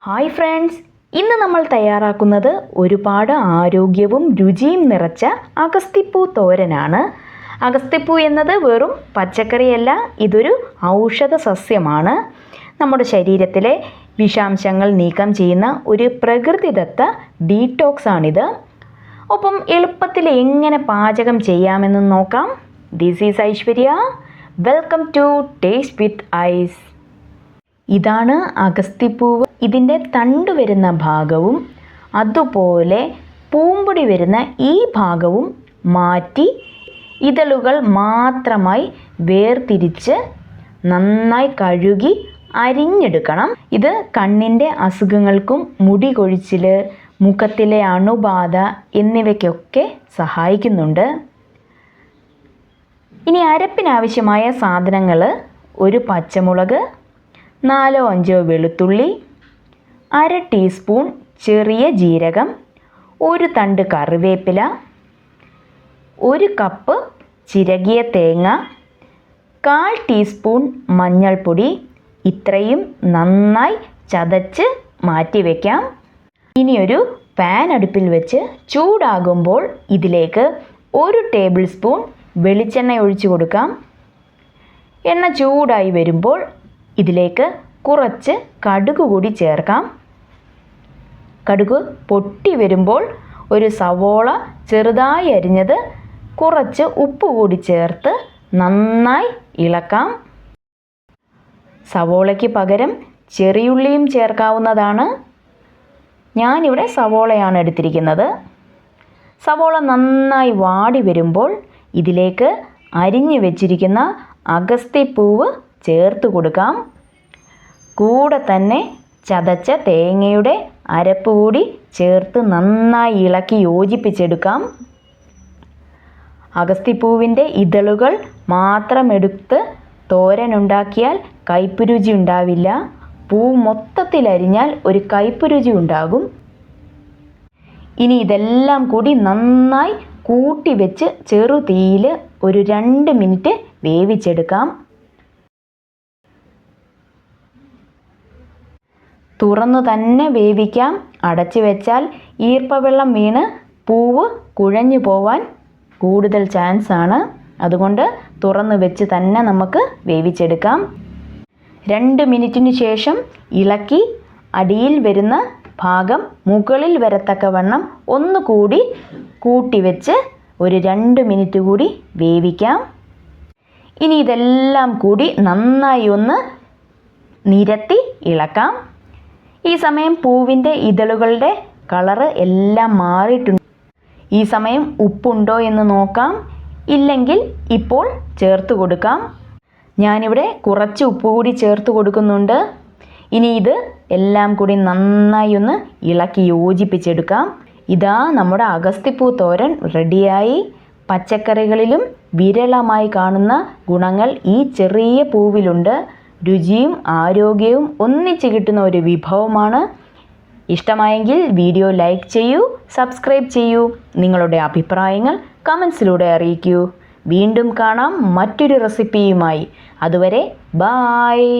Hi friends, ഇന്ന് നമ്മൾ തയ്യാറാക്കുന്നത് ഒരുപാട് ആരോഗ്യവും രുചിയും നിറച്ച അഗസ്തിപ്പൂ തോരനാണ്. അഗസ്തിപ്പൂ എന്നത് വെറും പച്ചക്കറിയല്ല, ഇതൊരു ഔഷധ സസ്യമാണ്. നമ്മുടെ ശരീരത്തിലെ വിഷാംശങ്ങൾ നീക്കം ചെയ്യുന്ന ഒരു പ്രകൃതിദത്ത ഡീറ്റോക്സ് ആണിത്. ഒപ്പം എളുപ്പത്തിൽ എങ്ങനെ പാചകം ചെയ്യാമെന്ന് നോക്കാം. This is Aishwarya. Welcome to taste with Ais. ഇതാണ് അഗസ്തിപ്പൂവ്. ഇതിൻ്റെ തണ്ട് വരുന്ന ഭാഗവും അതുപോലെ പൂമ്പൊടി വരുന്ന ഈ ഭാഗവും മാറ്റി ഇതളുകൾ മാത്രമായി വേർതിരിച്ച് നന്നായി കഴുകി അരിഞ്ഞെടുക്കണം. ഇത് കണ്ണിൻ്റെ അസുഖങ്ങൾക്കും മുടി കൊഴിച്ചിൽ, മുഖത്തിലെ അണുബാധ എന്നിവയ്ക്കൊക്കെ സഹായിക്കുന്നുണ്ട്. ഇനി അരപ്പിനാവശ്യമായ സാധനങ്ങൾ: ഒരു പച്ചമുളക്, 4-5 വെളുത്തുള്ളി, 1/2 ടീസ്പൂൺ ചെറിയ ജീരകം, 1 തണ്ട് കറിവേപ്പില, 1 കപ്പ് ചിരകിയ തേങ്ങ, 1/4 ടീസ്പൂൺ മഞ്ഞൾപ്പൊടി. ഇത്രയും നന്നായി ചതച്ച് മാറ്റി വയ്ക്കാം. ഇനിയൊരു പാൻ അടുപ്പിൽ വെച്ച് ചൂടാകുമ്പോൾ ഇതിലേക്ക് 1 ടേബിൾ സ്പൂൺ വെളിച്ചെണ്ണ ഒഴിച്ചു കൊടുക്കാം. എണ്ണ ചൂടായി വരുമ്പോൾ ഇതിലേക്ക് കുറച്ച് കടുക് കൂടി ചേർക്കാം. കടുക് പൊട്ടി വരുമ്പോൾ ഒരു സവോള ചെറുതായി അരിഞ്ഞത്, കുറച്ച് ഉപ്പ് കൂടി ചേർത്ത് നന്നായി ഇളക്കാം. സവോളയ്ക്ക് പകരം ചെറിയുള്ളിയും ചേർക്കാവുന്നതാണ്. ഞാനിവിടെ സവോളയാണ് എടുത്തിരിക്കുന്നത്. സവോള നന്നായി വാടി വരുമ്പോൾ ഇതിലേക്ക് അരിഞ്ഞു വെച്ചിരിക്കുന്ന അഗസ്തിപ്പൂവ് ചേർത്ത് കൊടുക്കാം. കൂടെ തന്നെ ചതച്ച തേങ്ങയുടെ അരപ്പ് കൂടി ചേർത്ത് നന്നായി ഇളക്കി യോജിപ്പിച്ചെടുക്കാം. അഗസ്തിപ്പൂവിൻ്റെ ഇതളുകൾ മാത്രം എടുത്ത് തോരനുണ്ടാക്കിയാൽ കയ്പ്പ് രുചി ഉണ്ടാവില്ല. പൂ മൊത്തത്തിൽ അരിഞ്ഞാൽ ഒരു കയ്പ്പ് രുചി ഉണ്ടാകും. ഇനി ഇതെല്ലാം കൂടി നന്നായി കൂട്ടി വെച്ച് ചെറു തീയിൽ ഒരു 2 മിനിറ്റ് വേവിച്ചെടുക്കാം. തുറന്നു തന്നെ വേവിക്കാം. അടച്ചു വെച്ചാൽ ഈർപ്പവെള്ളം വീണ് പൂവ് കുഴഞ്ഞു പോവാൻ കൂടുതൽ ചാൻസ് ആണ്. അതുകൊണ്ട് തുറന്നു വെച്ച് തന്നെ നമുക്ക് വേവിച്ചെടുക്കാം. 2 മിനിറ്റിന് ശേഷം ഇളക്കി അടിയിൽ വരുന്ന ഭാഗം മുകളിൽ വരത്തക്കവണ്ണം ഒന്നുകൂടി കൂട്ടി വെച്ച് ഒരു 2 മിനിറ്റ് കൂടി വേവിക്കാം. ഇനി ഇതെല്ലാം കൂടി നന്നായി ഒന്ന് നിരത്തി ഇളക്കാം. ഈ സമയം പൂവിൻ്റെ ഇതളുകളുടെ കളറ് എല്ലാം മാറിയിട്ടുണ്ട്. ഈ സമയം ഉപ്പുണ്ടോ എന്ന് നോക്കാം. ഇല്ലെങ്കിൽ ഇപ്പോൾ ചേർത്ത് കൊടുക്കാം. ഞാനിവിടെ കുറച്ച് ഉപ്പ് കൂടി ചേർത്ത് കൊടുക്കുന്നുണ്ട്. ഇനി ഇത് എല്ലാം കൂടി നന്നായി ഒന്ന് ഇളക്കി യോജിപ്പിച്ചെടുക്കാം. ഇതാ നമ്മുടെ അഗസ്തിപ്പൂ തോരൻ റെഡിയായി. പച്ചക്കറികളിലും വിരളമായി കാണുന്ന ഗുണങ്ങൾ ഈ ചെറിയ പൂവിലുണ്ട്. രുചിയും ആരോഗ്യവും ഒന്നിച്ച് കിട്ടുന്ന ഒരു വിഭവമാണ്. ഇഷ്ടമായെങ്കിൽ വീഡിയോ ലൈക്ക് ചെയ്യൂ, സബ്സ്ക്രൈബ് ചെയ്യൂ. നിങ്ങളുടെ അഭിപ്രായങ്ങൾ കമൻസിലൂടെ അറിയിക്കൂ. വീണ്ടും കാണാം മറ്റൊരു റെസിപ്പിയുമായി. അതുവരെ ബായ്.